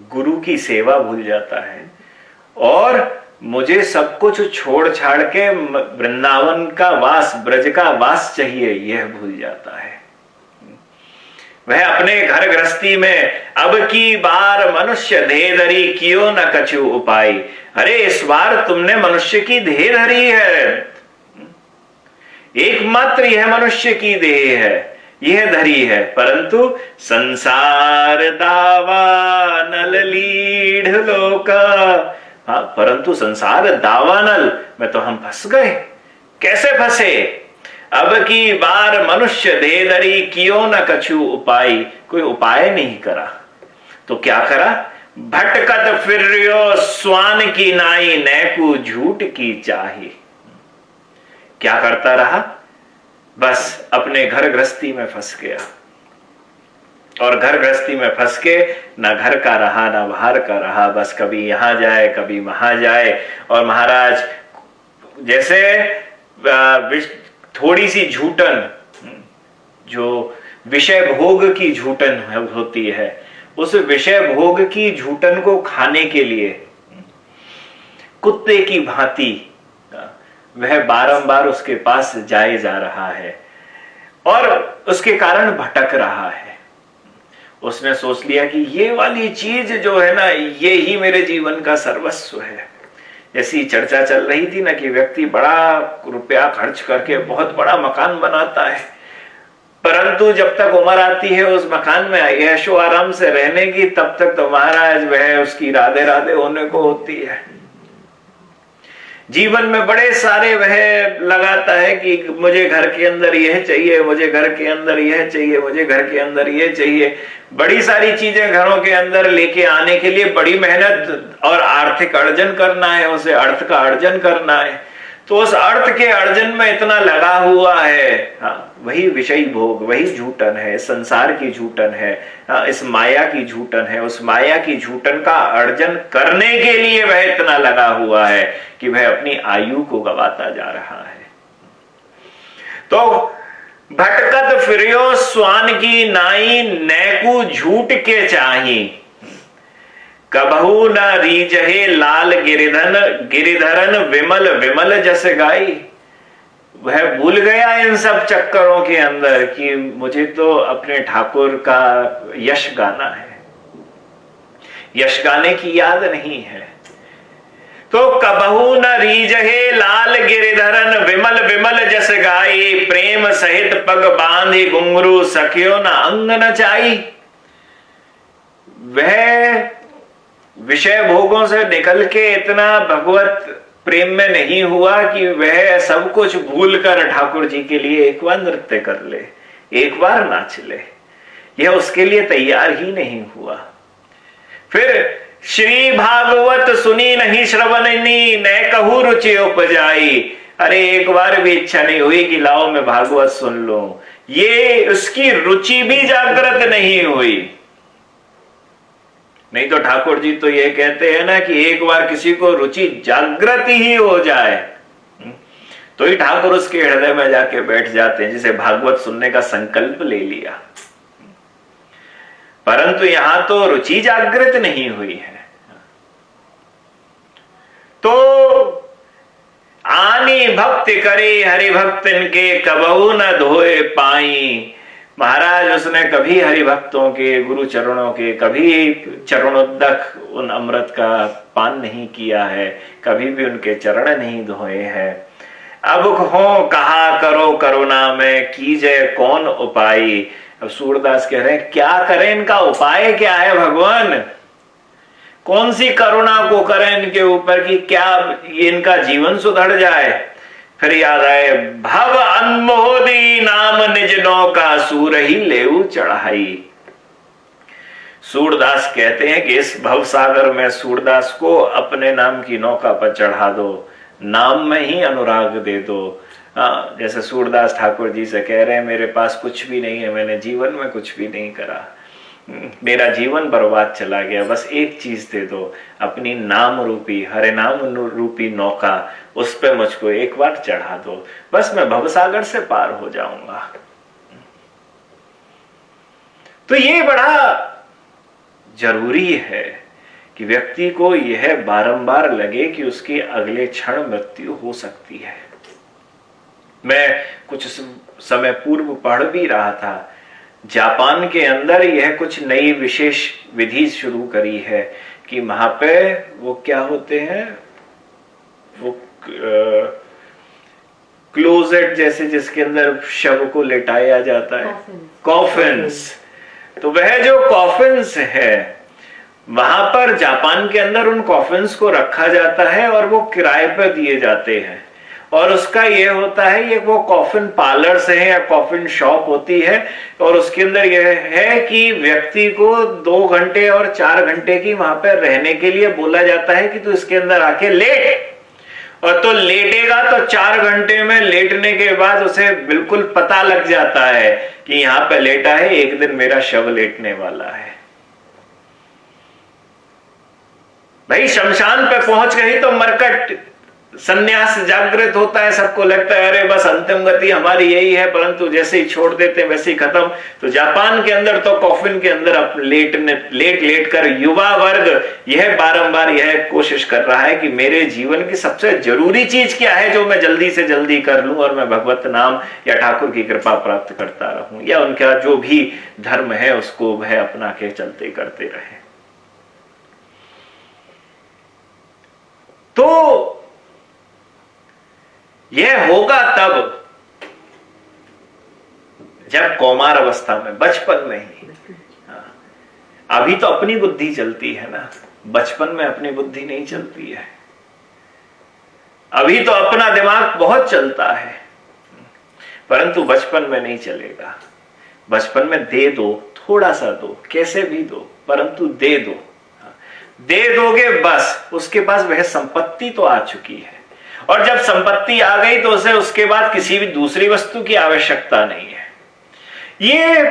गुरु की सेवा भूल जाता है, और मुझे सब कुछ छोड़ छाड़ के वृंदावन का वास, ब्रज का वास चाहिए, यह भूल जाता है। वह अपने घर गृहस्थी में अब की बार मनुष्य देह धरी कियो न कछु उपाय। अरे इस बार तुमने मनुष्य की देह धरी है, एकमात्र यह मनुष्य की देह है, यह धरी है, परंतु संसार दावानल लीढ़ लोका। हाँ, परंतु संसार दावानल में तो हम फंस गए। कैसे फंसे? अब की बार मनुष्य देह धरी कियो न कछु उपाय, कोई उपाय नहीं करा। तो क्या करा? भटकत फिर्यो स्वान की नाई, नैकू झूठ की चाही। क्या करता रहा? बस अपने घर गृहस्थी में फंस गया, और घर गृहस्थी में फंस के ना घर का रहा ना बाहर का रहा, बस कभी यहां जाए कभी वहां जाए। और महाराज जैसे थोड़ी सी झूठन, जो विषय भोग की झूठन होती है, उस विषय भोग की झूठन को खाने के लिए कुत्ते की भांति वह बारंबार उसके पास जाए जा रहा है, और उसके कारण भटक रहा है। उसने सोच लिया कि ये वाली चीज जो है ना, ये ही मेरे जीवन का सर्वस्व है। जैसी चर्चा चल रही थी ना कि व्यक्ति बड़ा रुपया खर्च करके बहुत बड़ा मकान बनाता है, परंतु जब तक उम्र आती है उस मकान में ऐशो आराम से रहने की, तब तक तो महाराज वह उसकी राधे राधे होने को होती है। जीवन में बड़े सारे वह लगाता है कि मुझे घर के अंदर यह चाहिए, मुझे घर के अंदर यह चाहिए, मुझे घर के अंदर यह चाहिए। बड़ी सारी चीजें घरों के अंदर लेके आने के लिए बड़ी मेहनत और आर्थिक अर्जन करना है, उसे अर्थ का अर्जन करना है। तो उस अर्थ के अर्जन में इतना लगा हुआ है। हाँ, वही विषय भोग, वही झूठन है, संसार की झूठन है, हाँ, इस माया की झूठन है। उस माया की झूठन का अर्जन करने के लिए वह इतना लगा हुआ है कि वह अपनी आयु को गवाता जा रहा है। तो भटकत फिरियो स्वान की नाई, नैकू झूठ के चाही। कबहू न रीजहे लाल गिरिधरन विमल विमल जस गाई। वह भूल गया इन सब चक्करों के अंदर कि मुझे तो अपने ठाकुर का यश गाना है, यश गाने की याद नहीं है। तो कबहू न रीजहे लाल गिरिधरन विमल विमल जस गाई, प्रेम सहित पग बांधे घुंघरू सखियो न अंग न चाई। वह विषय भोगों से निकल के इतना भगवत प्रेम में नहीं हुआ कि वह सब कुछ भूल कर ठाकुर जी के लिए एक बार नृत्य कर ले, एक बार नाच ले। यह उसके लिए तैयार ही नहीं हुआ। फिर श्री भागवत सुनी नहीं श्रवणनी, न कहू रुचि उपजाई। अरे एक बार भी इच्छा नहीं हुई कि लाओ मैं भागवत सुन लूं, ये उसकी रुचि भी जागृत नहीं हुई। नहीं तो ठाकुर जी तो ये कहते हैं ना कि एक बार किसी को रुचि जागृत ही हो जाए तो ही ठाकुर उसके हृदय में जाके बैठ जाते हैं, जिसे भागवत सुनने का संकल्प ले लिया। परंतु यहां तो रुचि जागृत नहीं हुई है। तो आनी भक्ति करे हरि भक्तन के कबहू न धोए पाई। महाराज उसने कभी हरि भक्तों के गुरु चरणों के कभी चरणोदक उन अमृत का पान नहीं किया है, कभी भी उनके चरण नहीं धोए हैं। अब हो कहा करो करुणा में कीजे कौन उपाय। अब सूरदास कह रहे हैं क्या करें, इनका उपाय क्या है भगवान, कौन सी करुणा को करें इनके ऊपर कि क्या ये इनका जीवन सुधर जाए। फिर याद आए भव अनमोदी नाम निज नौका सूर ही लेऊ चढ़ाई। सूरदास कहते हैं कि इस भव सागर में सूरदास को अपने नाम की नौका पर चढ़ा दो, नाम में ही अनुराग दे दो। जैसे सूरदास ठाकुर जी से कह रहे हैं मेरे पास कुछ भी नहीं है, मैंने जीवन में कुछ भी नहीं करा, मेरा जीवन बर्बाद चला गया, बस एक चीज दे दो, अपनी नाम रूपी हरे नाम रूपी नौका, उस पे मुझको एक बार चढ़ा दो, बस मैं भवसागर से पार हो जाऊंगा। तो ये बड़ा जरूरी है कि व्यक्ति को यह बारंबार लगे कि उसकी अगले क्षण मृत्यु हो सकती है। मैं कुछ समय पूर्व पढ़ भी रहा था, जापान के अंदर यह कुछ नई विशेष विधि शुरू करी है कि वहां पे वो क्या होते हैं, वो क्लोजेट जैसे जिसके अंदर शव को लेटाया जाता है, कॉफिन्स। तो वह जो कॉफिन्स है वहां पर जापान के अंदर उन कॉफिन्स को रखा जाता है और वो किराए पर दिए जाते हैं। और उसका ये होता है, ये वो कॉफिन पार्लर्स है या कॉफिन शॉप होती है, और उसके अंदर यह है कि व्यक्ति को 2 घंटे और 4 घंटे की वहां पर रहने के लिए बोला जाता है कि तू इसके अंदर आके लेट। और तो लेटेगा तो 4 घंटे में लेटने के बाद उसे बिल्कुल पता लग जाता है कि यहां पर लेटा है, एक दिन मेरा शव लेटने वाला है। भाई शमशान पे पहुंच गई तो मरकट संन्यास जागृत होता है, सबको लगता है अरे बस अंतिम गति हमारी यही है, परंतु जैसे ही छोड़ देते हैं वैसे ही खत्म। तो जापान के अंदर तो कॉफिन के अंदर अब लेट कर युवा वर्ग यह बारंबार यह कोशिश कर रहा है कि मेरे जीवन की सबसे जरूरी चीज क्या है जो मैं जल्दी से जल्दी कर लूं और मैं भगवत नाम या ठाकुर की कृपा प्राप्त करता रहूं, या उनका जो भी धर्म है उसको वह अपना के चलते करते रहे। तो यह होगा तब जब कौमार अवस्था में, बचपन में ही। अभी तो अपनी बुद्धि चलती है ना, बचपन में अपनी बुद्धि नहीं चलती है। अभी तो अपना दिमाग बहुत चलता है, परंतु बचपन में नहीं चलेगा। बचपन में दे दो, थोड़ा सा दो, कैसे भी दो, परंतु दे दो। दे दोगे बस, उसके पास वह संपत्ति तो आ चुकी है, और जब संपत्ति आ गई तो उसे उसके बाद किसी भी दूसरी वस्तु की आवश्यकता नहीं है। ये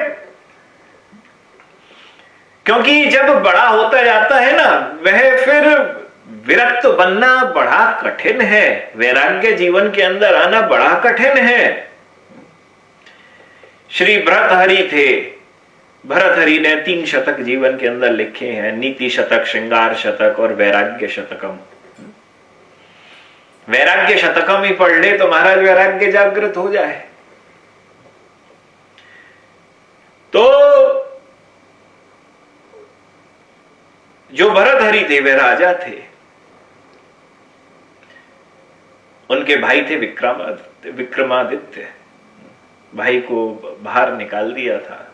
क्योंकि जब बड़ा होता जाता है ना, वह फिर विरक्त बनना बड़ा कठिन है, वैराग्य जीवन के अंदर आना बड़ा कठिन है। श्री भरतहरि थे, भरतहरि ने 3 शतक जीवन के अंदर लिखे हैं, नीति शतक, श्रृंगार शतक और वैराग्य शतकम। वैराग्य शतकम ही पढ़ ले तो महाराज वैराग्य जागृत हो जाए। तो जो भरतहरि थे वे राजा थे, उनके भाई थे विक्रमादित्य। भाई को बाहर निकाल दिया था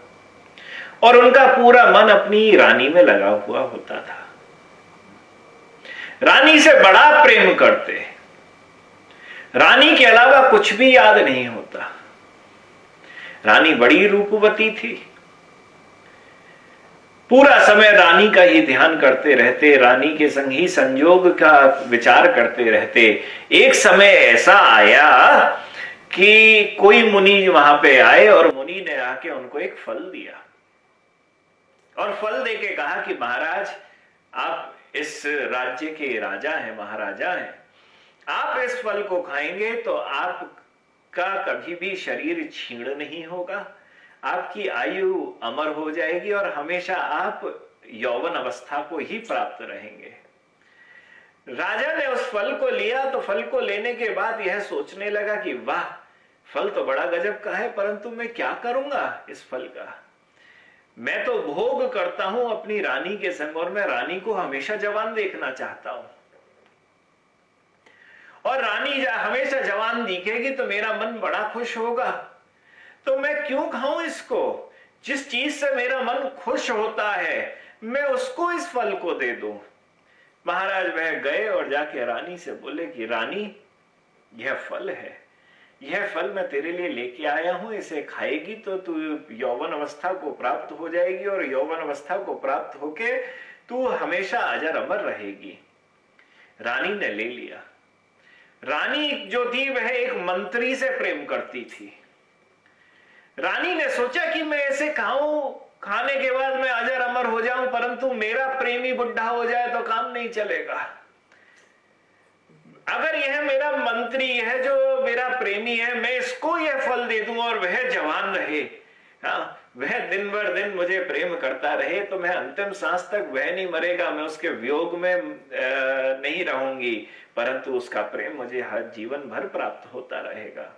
और उनका पूरा मन अपनी रानी में लगा हुआ होता था। रानी से बड़ा प्रेम करते, रानी के अलावा कुछ भी याद नहीं होता। रानी बड़ी रूपवती थी, पूरा समय रानी का ही ध्यान करते रहते, रानी के संग ही संयोग का विचार करते रहते। एक समय ऐसा आया कि कोई मुनि वहां पे आए और मुनि ने आके उनको एक फल दिया और फल देके कहा कि महाराज, आप इस राज्य के राजा हैं, महाराजा हैं, आप इस फल को खाएंगे तो आपका कभी भी शरीर क्षीण नहीं होगा, आपकी आयु अमर हो जाएगी और हमेशा आप यौवन अवस्था को ही प्राप्त रहेंगे। राजा ने उस फल को लिया तो फल को लेने के बाद यह सोचने लगा कि वाह, फल तो बड़ा गजब का है, परंतु मैं क्या करूंगा इस फल का। मैं तो भोग करता हूं अपनी रानी के संग और मैं रानी को हमेशा जवान देखना चाहता हूं और रानी हमेशा जवान दिखेगी तो मेरा मन बड़ा खुश होगा, तो मैं क्यों खाऊं इसको। जिस चीज से मेरा मन खुश होता है मैं उसको इस फल को दे दूं। महाराज वह गए और जाके रानी से बोले कि रानी, यह फल है, यह फल मैं तेरे लिए लेके आया हूं, इसे खाएगी तो तू यौवन अवस्था को प्राप्त हो जाएगी और यौवन अवस्था को प्राप्त होके तू हमेशा अजर अमर रहेगी। रानी ने ले लिया। रानी जो थी वह एक मंत्री से प्रेम करती थी। रानी ने सोचा कि मैं ऐसे खाऊं, खाने के बाद मैं अजर अमर हो जाऊं, परंतु मेरा प्रेमी बुढ़ा हो जाए तो काम नहीं चलेगा। अगर यह मेरा मंत्री है जो मेरा प्रेमी है, मैं इसको यह फल दे दूं और वह जवान रहे, वह दिन भर दिन मुझे प्रेम करता रहे, तो मैं अंतिम सांस तक वह नहीं मरेगा, मैं उसके वियोग में नहीं रहूंगी, परंतु उसका प्रेम मुझे हर जीवन भर प्राप्त होता रहेगा।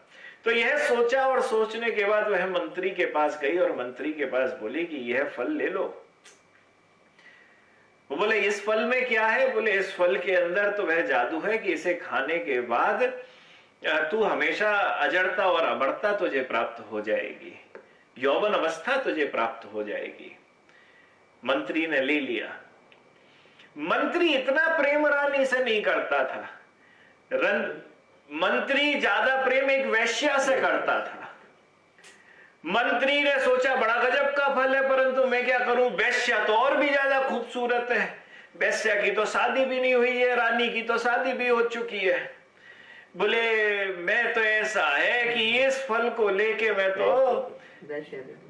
तो यह सोचा और सोचने के बाद वह मंत्री के पास गई और मंत्री के पास बोली कि यह फल ले लो। वो बोले इस फल में क्या है। बोले इस फल के अंदर तो वह जादू है कि इसे खाने के बाद तू हमेशा अजरता और अमरता तुझे प्राप्त हो जाएगी, यौवन अवस्था तुझे प्राप्त हो जाएगी। मंत्री ने ले लिया। मंत्री इतना प्रेम रानी से नहीं करता था, मंत्री ज्यादा प्रेम एक वैश्या से करता था। मंत्री ने सोचा बड़ा गजब का फल है, परंतु मैं क्या करूं, वैश्या तो और भी ज्यादा खूबसूरत है, वैश्या की तो शादी भी नहीं हुई है, रानी की तो शादी भी हो चुकी है। बोले मैं तो ऐसा है कि इस फल को लेके मैं तो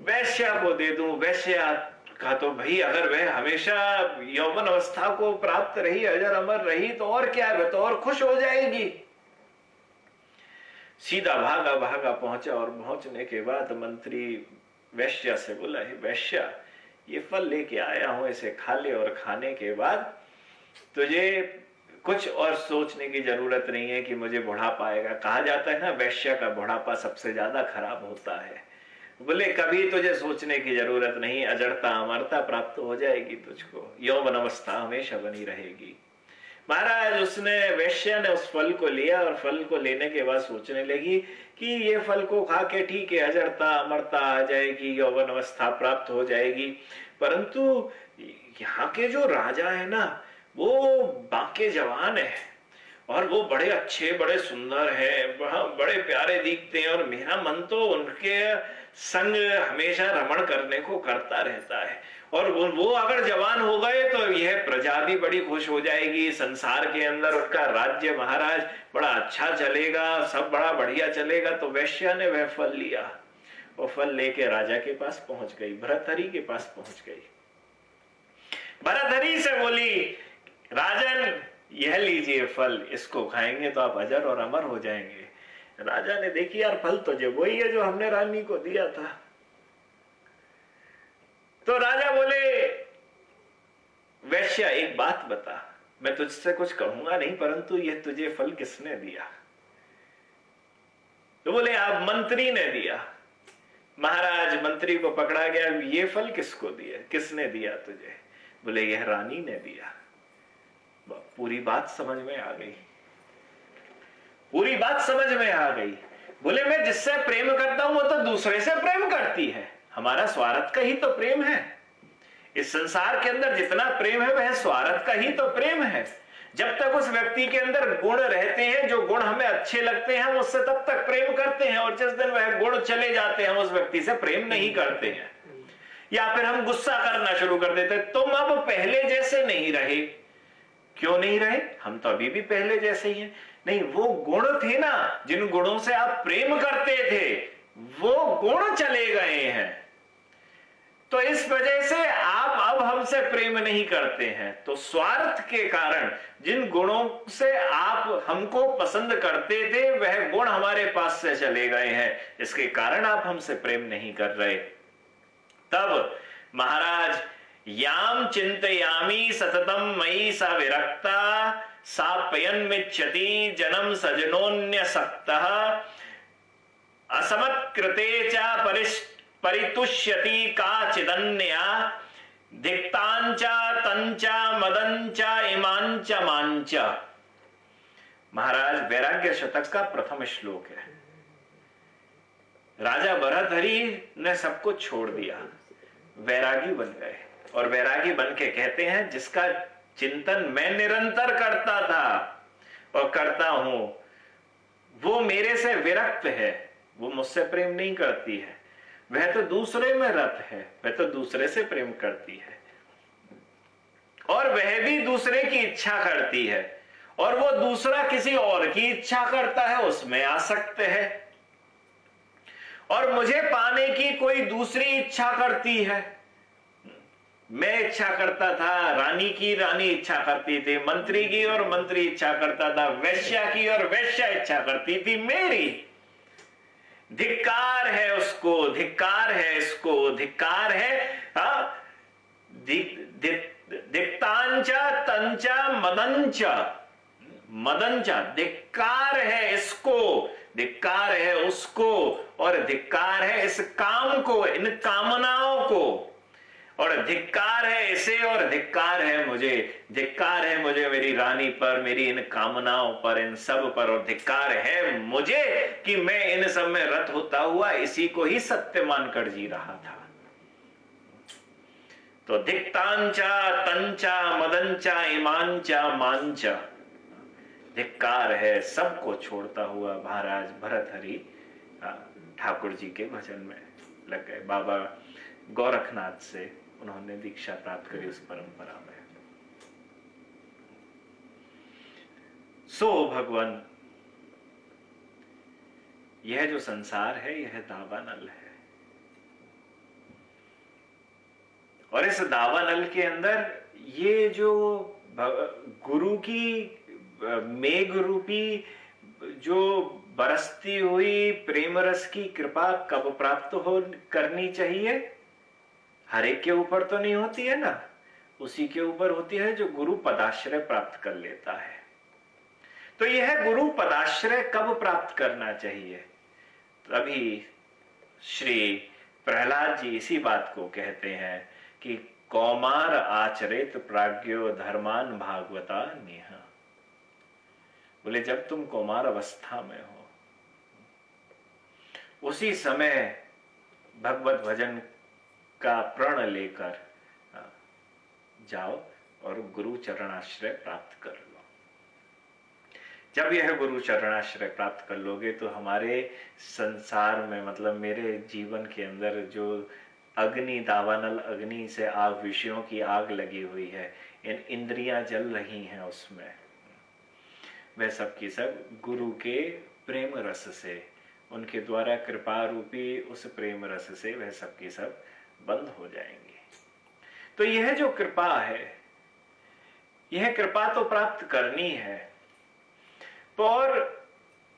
वैश्या को दे दूं। वैश्या का तो भाई अगर वह हमेशा यौवन अवस्था को प्राप्त रही, अजर अमर रही, तो और क्या, वह तो और खुश हो जाएगी। सीधा भागा भागा पहुंचा और पहुंचने के बाद मंत्री वैश्या से बोला, हे वैश्या, ये फल लेके आया हूं, इसे खा ले और खाने के बाद तुझे कुछ और सोचने की जरूरत नहीं है कि मुझे बुढ़ापा आएगा। कहा जाता है ना, वैश्या का बुढ़ापा सबसे ज्यादा खराब होता है। बोले कभी तुझे सोचने की जरूरत नहीं, अजरता अमरता प्राप्त हो जाएगी तुझको, यौवन अवस्था हमेशा बनी रहेगी। महाराज उसने, वैश्या ने उस फल को लिया और फल को लेने के बाद सोचने लगी कि ये फल को खा के ठीक है अजरता अमरता आ जाएगी, यौवन अवस्था प्राप्त हो जाएगी, परंतु यहाँ के जो राजा है ना वो बांके जवान है और वो बड़े अच्छे बड़े सुंदर है, बड़े प्यारे दिखते हैं और मेरा मन तो उनके संग हमेशा रमण करने को करता रहता है। और वो अगर जवान हो गए तो यह प्रजा भी बड़ी खुश हो जाएगी, संसार के अंदर उनका राज्य महाराज बड़ा अच्छा चलेगा, सब बड़ा बढ़िया चलेगा। तो वैश्या ने वह फल लिया, वो फल लेके राजा के पास पहुंच गई, भर्तहरि के पास पहुंच गई। भर्तहरि से बोली, राजन यह लीजिए फल, इसको खाएंगे तो आप अजर और अमर हो जाएंगे। राजा ने देखी, यार फल तो जो वही है जो हमने रानी को दिया था। तो राजा बोले, वैश्या एक बात बता, मैं तुझसे कुछ कहूंगा नहीं, परंतु यह तुझे फल किसने दिया। तो बोले आप मंत्री ने दिया। महाराज मंत्री को पकड़ा गया, ये फल किसको दिया, किसने दिया तुझे। बोले यह रानी ने दिया। पूरी बात समझ में आ गई, पूरी बात समझ में आ गई। बोले मैं जिससे प्रेम करता हूं वो तो दूसरे से प्रेम करती है, हमारा स्वार्थ का ही तो प्रेम है। इस संसार के अंदर जितना प्रेम है वह स्वार्थ का ही तो प्रेम है। जब तक उस व्यक्ति के अंदर गुण रहते हैं, जो गुण हमें अच्छे लगते हैं, हम उससे तब तक प्रेम करते हैं, और जिस दिन वह गुण चले जाते हैं हम उस व्यक्ति से प्रेम नहीं करते हैं, या फिर हम गुस्सा करना शुरू कर देते हैं। तुम अब पहले जैसे नहीं रहे। क्यों नहीं रहे? हम तो अभी भी पहले जैसे ही हैं। नहीं, वो गुण थे ना, जिन गुणों से आप प्रेम करते थे, वो गुण चले गए हैं। तो इस वजह से आप अब हमसे प्रेम नहीं करते हैं। तो स्वार्थ के कारण जिन गुणों से आप हमको पसंद करते थे, वह गुण हमारे पास से चले गए हैं, इसके कारण आप हमसे प्रेम नहीं कर रहे। तब महाराज, याम चिंतयामी सततम मयि सा विरक्ता साप्यन्मिच्छति जन्म सजनोन्यसक्तः असमत्कृते च परितुष्यति काचिदन्या धिक्तांचा तंचा मदंचा इमांचा मांचा। महाराज, वैराग्य शतक का प्रथम श्लोक है। राजा भरतहरि ने सबको छोड़ दिया, वैरागी बन गए, और वैरागी बन के कहते हैं, जिसका चिंतन मैं निरंतर करता था और करता हूं, वो मेरे से विरक्त है, वो मुझसे प्रेम नहीं करती है, वह तो दूसरे में रत है, वह तो दूसरे से प्रेम करती है, और वह भी दूसरे की इच्छा करती है, और वो दूसरा किसी और की इच्छा करता है, उसमें आसक्त है, और मुझे पाने की कोई दूसरी इच्छा करती है। मैं इच्छा करता था रानी की, रानी इच्छा करती थी मंत्री की, और मंत्री इच्छा करता था वैश्या की, और वैश्या इच्छा करती थी मेरी। धिक्कार है उसको, धिक्कार है इसको, धिक्कार है दिक्तांचा तंचा मदंचा, मदंचा, धिक्कार है इसको, धिक्कार है उसको, और धिक्कार है इस काम को, इन कामनाओं को, और धिक्कार है इसे, और धिक्कार है मुझे, धिक्कार है मुझे मेरी रानी पर, मेरी इन कामनाओं पर, इन सब पर, और धिक्कार है मुझे कि मैं इन सब में रत होता हुआ इसी को ही सत्य मानकर जी रहा था। तो धिक्तांचा तंचा मदंचा इमांचा मांचा, धिक्कार है, सबको छोड़ता हुआ महाराज भरतहरि ठाकुर जी के भजन में लग गए। बाबा गोरखनाथ से उन्होंने दीक्षा प्राप्त करी उस परंपरा में। सो भगवान, यह जो संसार है, यह दावानल है, और इस दावानल के अंदर ये जो गुरु की मेघ रूपी जो बरसती हुई प्रेम रस की कृपा कब प्राप्त हो करनी चाहिए? हर एक के ऊपर तो नहीं होती है ना, उसी के ऊपर होती है जो गुरु पदाश्रय प्राप्त कर लेता है। तो यह गुरु पदाश्रय कब प्राप्त करना चाहिए? तभी श्री प्रहलाद जी इसी बात को कहते हैं कि कौमार आचरित प्राज्ञो धर्मान भागवता नेह। बोले, जब तुम कौमार अवस्था में हो, उसी समय भगवत भजन का प्रण लेकर जाओ और गुरु चरणाश्रय प्राप्त कर लो। जब यह गुरु चरणाश्रय प्राप्त कर लोगे तो हमारे संसार में, मतलब मेरे जीवन के अंदर जो अग्नि, दावानल अग्नि से आग, विषयों की आग लगी हुई है, इन इंद्रियां जल रही हैं उसमें, वह सब की सब गुरु के प्रेम रस से, उनके द्वारा कृपा रूपी उस प्रेम रस से वह सब की सब बंद हो जाएंगे। तो यह जो कृपा है, यह कृपा तो प्राप्त करनी है, और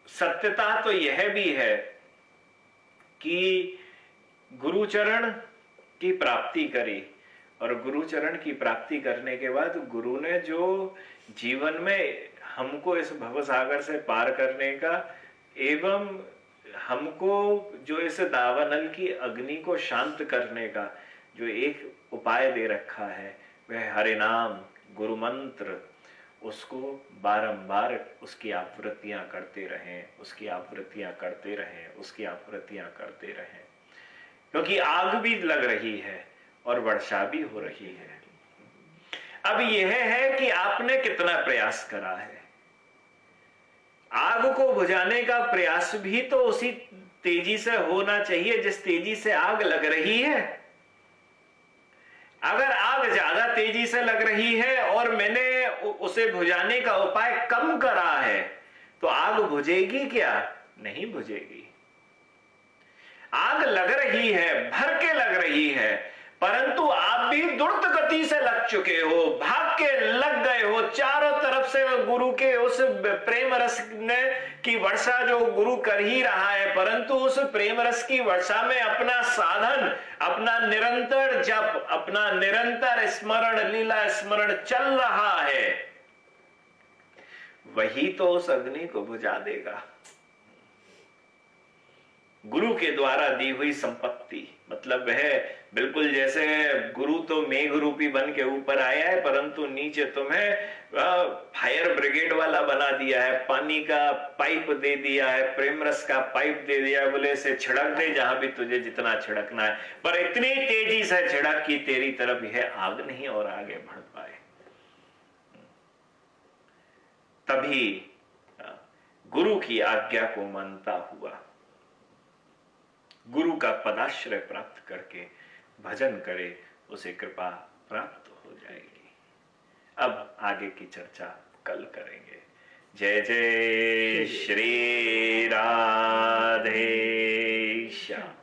सत्यता तो यह भी है कि गुरुचरण की प्राप्ति करी, और गुरुचरण की प्राप्ति करने के बाद गुरु ने जो जीवन में हमको इस भवसागर से पार करने का, एवं हमको जो इस दावानल की अग्नि को शांत करने का जो एक उपाय दे रखा है, वह हरिनाम गुरु मंत्र, उसको बारंबार उसकी आवृत्तियां करते रहें, उसकी आवृत्तियां करते रहें, उसकी आवृत्तियां करते रहें, क्योंकि आग भी लग रही है और वर्षा भी हो रही है। अब यह है कि आपने कितना प्रयास करा है। आग को बुझाने का प्रयास भी तो उसी तेजी से होना चाहिए जिस तेजी से आग लग रही है। अगर आग ज्यादा तेजी से लग रही है और मैंने उसे बुझाने का उपाय कम करा है, तो आग बुझेगी क्या? नहीं बुझेगी। आग लग रही है, भर के लग रही है, परंतु आप भी द्रुत गति से लग चुके हो, भाग के लग गए हो। चारों तरफ से गुरु के उस प्रेम रस ने की वर्षा जो गुरु कर ही रहा है, परंतु उस प्रेम रस की वर्षा में अपना साधन, अपना निरंतर जप, अपना निरंतर स्मरण, लीला स्मरण चल रहा है, वही तो उस अग्नि को बुझा देगा। गुरु के द्वारा दी हुई संपत्ति, मतलब वह बिल्कुल जैसे गुरु तो मेघ रूपी बन के ऊपर आया है, परंतु नीचे तुम्हें फायर ब्रिगेड वाला बना दिया है, पानी का पाइप दे दिया है, प्रेम रस का पाइप दे दिया है, बोले से छिड़क दे जहां भी तुझे जितना छिड़कना है, पर इतनी तेजी से छिड़क कि तेरी तरफ यह आग नहीं और आगे बढ़ पाए। तभी गुरु की आज्ञा को मानता हुआ गुरु का पदाश्रय प्राप्त करके भजन करे, उसे कृपा प्राप्त हो जाएगी। अब आगे की चर्चा कल करेंगे। जय जय श्री राधे श्याम।